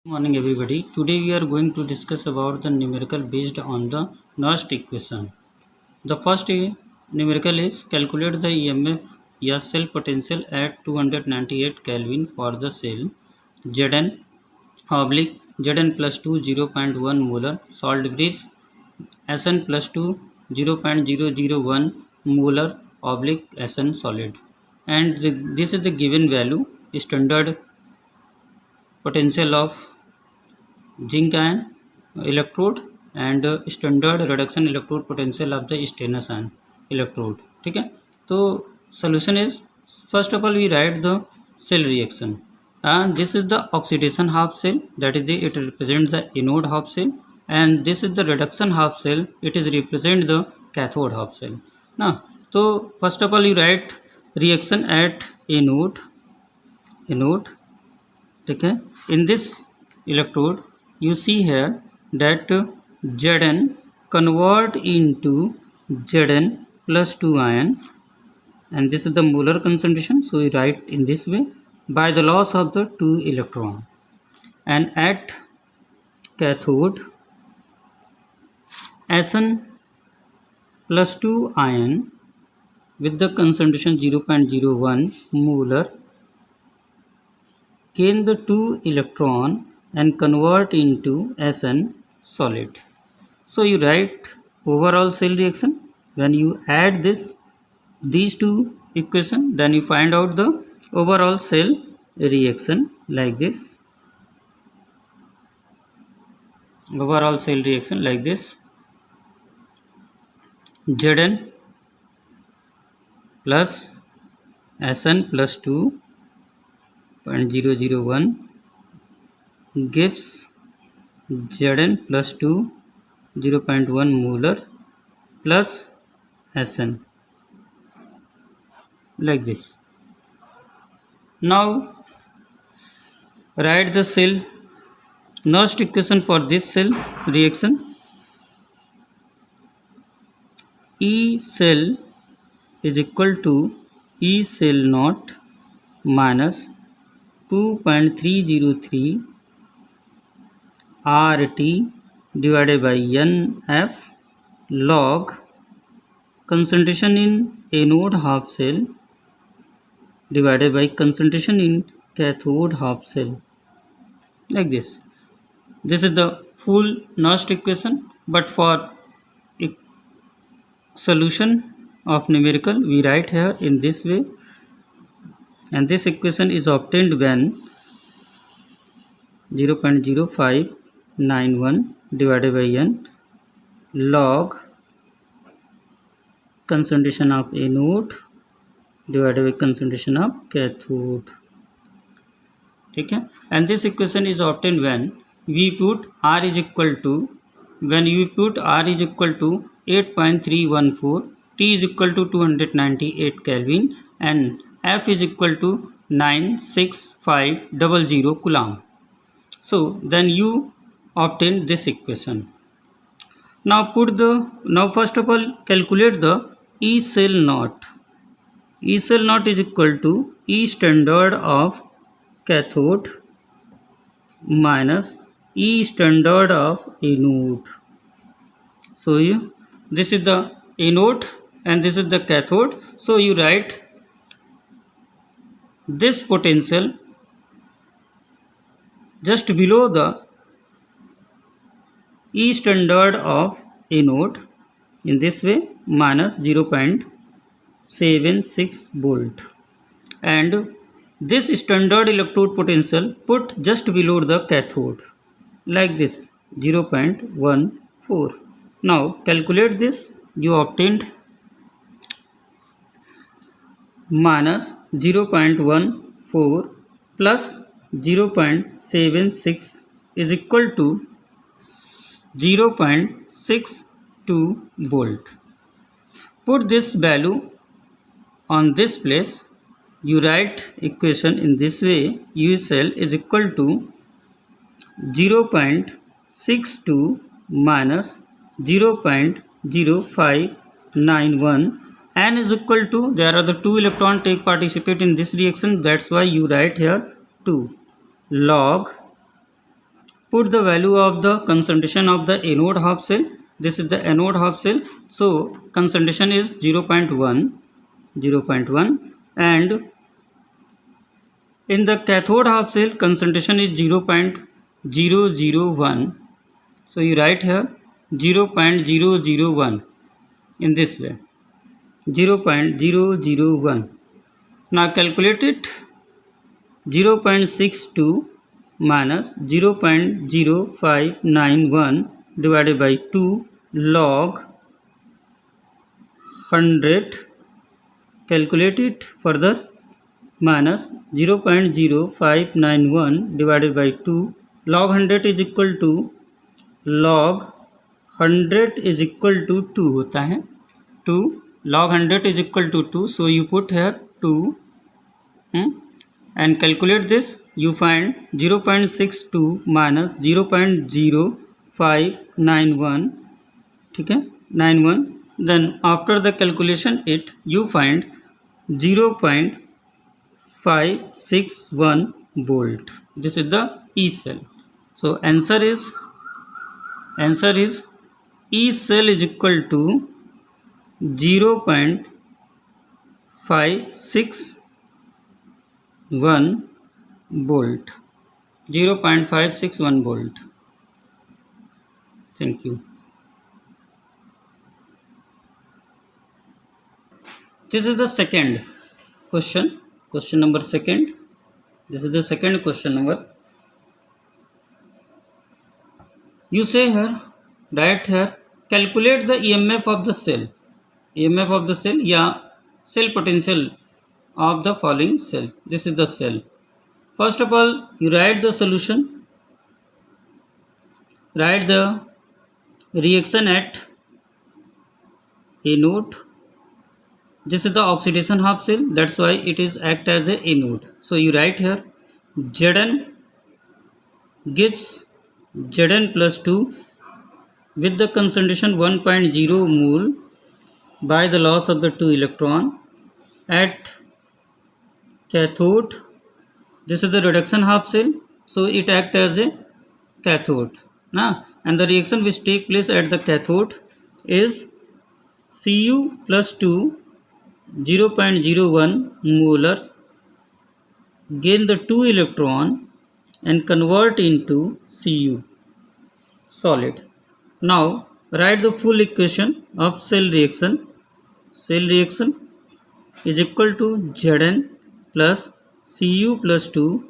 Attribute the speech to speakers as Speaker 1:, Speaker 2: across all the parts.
Speaker 1: Good morning everybody. Today we are going to discuss about the numerical based on the Nernst equation. The first numerical is calculate the EMF या cell potential at 298 Kelvin for the cell Zn oblique Zn plus 2 0.1 molar salt bridge Sn plus 2 0.001 molar oblique Sn solid, and this is the given value standard potential of zinc ion electrode and standard reduction electrode potential of the stannous ion electrode. ठीक है, तो solution is first of all we write the cell reaction. This is the oxidation half cell, that is it represent the anode half cell, and this is the reduction half cell, it is represent the cathode half cell ना. तो first of all you write reaction at anode. ठीक है, in this electrode you see here that Zn convert into Zn plus 2 ion, and this is the molar concentration, so we write in this way by the loss of the 2 electron. And at cathode Sn plus 2 ion with the concentration 0.01 molar gain the 2 electron and convert into Sn solid. So you write overall cell reaction. When you add these two equation, then you find out the overall cell reaction like this. Overall cell reaction like this. Zn plus Sn plus 2.001 gives Zn plus 2 0.1 molar plus Sn like this. Now write the cell Nernst equation for this cell reaction. E cell is equal to E cell naught minus 2.303 RT divided by NF log concentration in anode half cell divided by concentration in cathode half cell like this. This is the full Nernst equation, but for solution of numerical we write here in this way, and this equation is obtained when 0.0591 divided by n log concentration of anode divided by concentration of cathode. ठीक है, and this equation is obtained when we put R is equal to 8.314, T is equal to 298 Kelvin, and F is equal to 96500 Coulomb. So then you obtain this equation. Now first of all calculate the E cell naught. E cell naught is equal to E standard of cathode minus E standard of anode. So this is the anode and this is the cathode. So you write this potential just below the E standard of anode in this way minus 0.76 volt, and this standard electrode potential put just below the cathode like this 0.14. Now calculate this. You obtained minus 0.14 plus 0.76 is equal to 0.62 volt. Put this value on this place. You write equation in this way. U cell is equal to 0.62 minus 0.0591 n is equal to, there are the 2 electron take participate in this reaction, that's why you write here 2 log put the value of the concentration of the anode half cell. This is the anode half cell. So concentration is 0.1, and in the cathode half cell concentration is 0.001. So you write here 0.001 in this way, 0.001. Now calculate it. 0.62 minus 0.0591 divided by 2 log 100. Calculate it further. Minus 0.0591 divided by 2 log 100 is equal to log 100 is equal to 2 होता है 2 log 100 is equal to 2. So you put here 2 and calculate this. You find 0.62 minus 0.0591, ठीक है 91. Then after the calculation it you find 0.561 volt. This is the E cell. So answer is E cell is equal to 0.561 volt. 0.561 volt. Thank you. This is the second question number second. This is the second question number. You say here, write here, calculate the EMF of the cell. EMF of the cell, yeah, cell potential of the following cell. This is the cell. First of all, you write the solution. Write the reaction at anode. This is the oxidation half cell, that's why it is act as a anode. So you write here Zn gives Zn plus 2 with the concentration 1.0 mole by the loss of the 2 electron at cathode. This is the reduction half cell, so it acts as a cathode. And the reaction which take place at the cathode is Cu plus 2 0.01 molar gain the 2 electron and convert into Cu solid. Now write the full equation of cell reaction. Cell reaction is equal to Zn plus Cu plus 2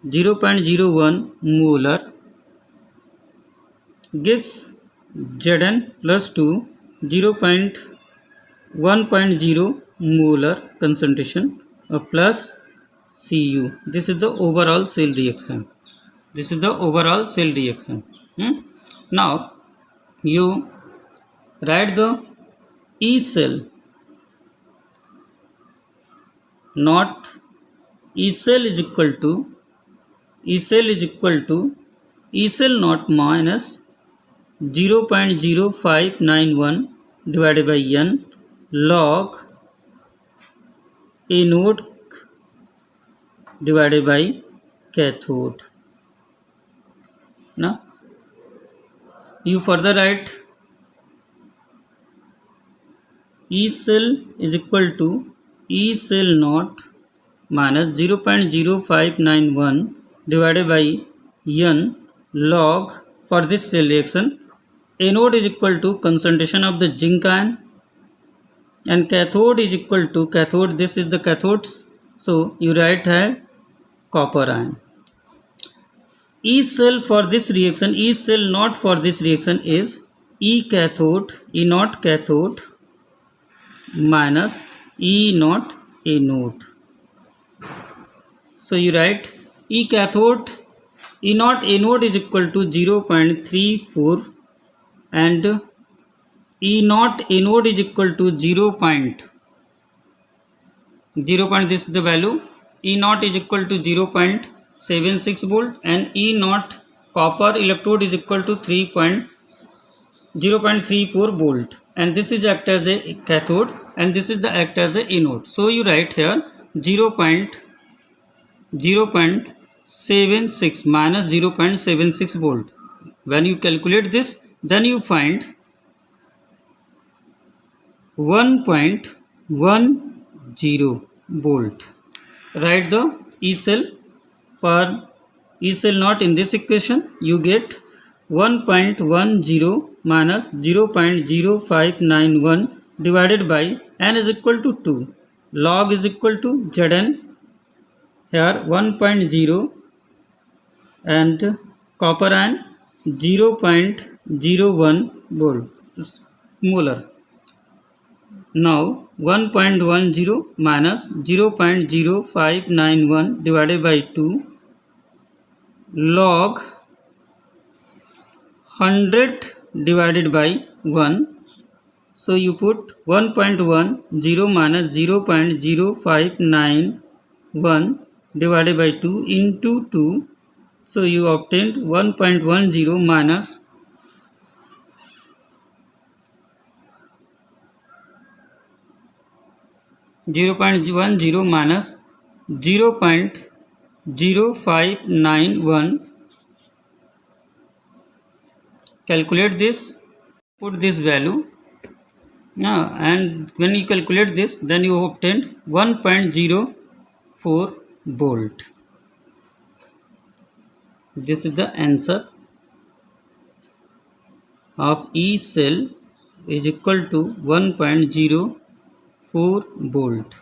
Speaker 1: 0.01 molar gives Zn plus 2 1.0 molar concentration plus Cu. This is the overall cell reaction. This is the overall cell reaction. Now you write the E cell, not E cell is equal to E cell not minus 0.0591 divided by n log anode divided by cathode. Now you further write E cell is equal to E cell naught minus 0.0591 divided by n log, for this cell reaction anode is equal to concentration of the zinc ion and cathode is equal to cathode, this is the cathodes, so you write here copper ion. E cell for this reaction, E cell not for this reaction is E cathode, E naught cathode minus E naught anode. So you write E cathode, E naught anode is equal to 0.34 and E naught anode is equal to 0. This is the value. E naught is equal to 0.76 volt and E naught copper electrode is equal to 0.34 volt, and this is act as a cathode and this is the act as a anode. So you write here 0.76 0.76 minus 0.76 volt. When you calculate this, then you find 1.10 volt. Write the E cell. For E cell not in this equation, you get 1.10 minus 0.0591 divided by n is equal to 2. Log is equal to Zn. Here 1.0 and copper ion 0.01 volt molar. Now 1.10 minus 0.0591 divided by 2 log 100 divided by 1. So you put 1.10 minus 0.0591 divided by 2 into 2. So you obtained 1.10 minus 0.10 minus 0.0591. Calculate this, put this value, and when you calculate this, then you obtained 1.04 volt. This is the answer of E cell is equal to 1.04 volt.